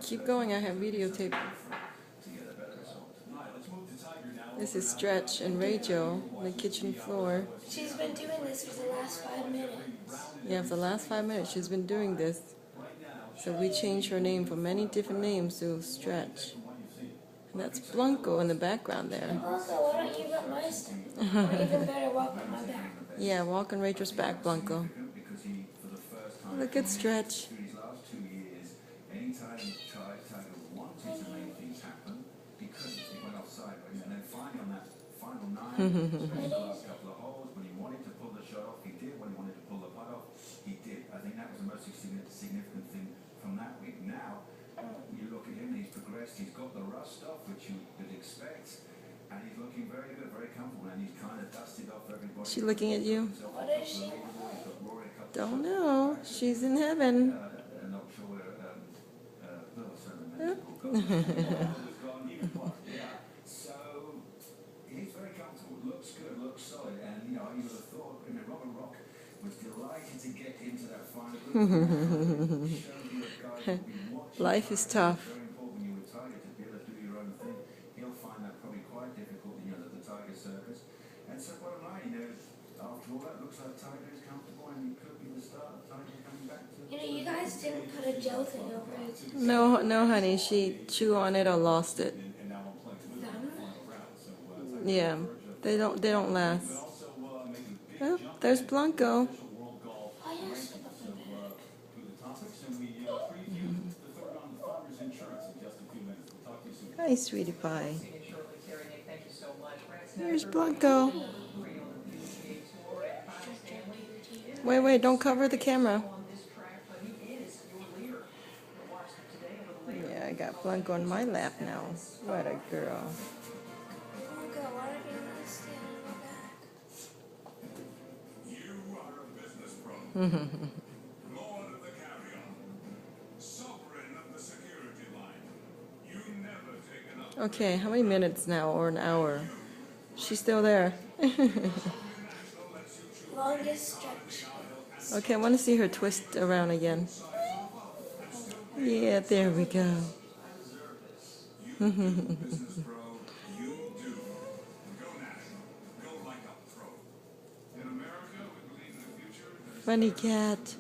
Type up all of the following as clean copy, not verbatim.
Keep going, I have videotape. This is Stretch and Rachel on the kitchen floor. She's been doing this for the last 5 minutes. Yeah, for the last 5 minutes she's been doing this. So we changed her name from many different names to Stretch. And that's Blanco in the background there. Blanco, why don't you rub my stuff? Or even better, walk on my back. Yeah, walk on Rachel's back, Blanco. Look at Stretch. I think that was the most significant thing from that week. Now, you look at him, he's progressed, he's got the rust off, which you would expect, and he's looking very good, very comfortable, and he's kind of dusted off everybody. She looking at you? What is she? Don't know. She's in heaven. Not sure where So he's very comfortable, looks good, looks solid, and you know, you would have thought, I mean, Robert Rock was delighted to get into that final group. Life is tough. Very important when you're with Tiger to be able to do your own thing. He'll find that probably quite difficult, you know, at the Tiger Circus. And so bottom line, you know, after all that, looks like Tiger is comfortable and he could be the start of Tiger coming back to. You know, you guys didn't put a gel thing over it. No, honey. She chewed on it or lost it. Yeah, they don't last. Oh, there's Blanco. Oh, yes. Hi, sweetie pie. Here's Blanco. Wait, don't cover the camera. Yeah, I got Blanco on my lap now. What a girl. Blanco, why don't you not stand on my back? You are a business pro. Lord of the carry-on. Sovereign of the security line. You never take enough. Okay, how many minutes now, or an hour? She's still there. Longest stretch. Okay, I want to see her twist around again. Yeah, there we go. Business pro, you do. Go national. Go like a pro. In America, we believe in the future. Funny cat.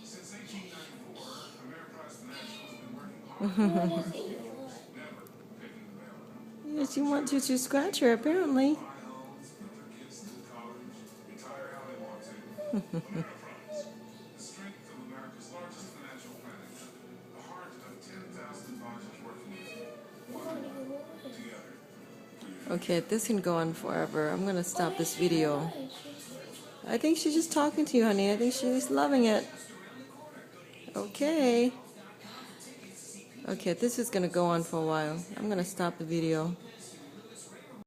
Since 1894, Ameriprise Financial has been working hard. What is it you want? Never picking the bell around. Yeah, she wants you to scratch her, apparently. Buy homes, put their kids through college, retire how they want to. Ameriprise, the strength of America's largest financial planning center, the heart of 10,000 advisors working with you. One together. Okay, this can go on forever. I'm going to stop this video. I think she's just talking to you, honey. I think she's loving it. Okay. Okay, this is going to go on for a while. I'm going to stop the video.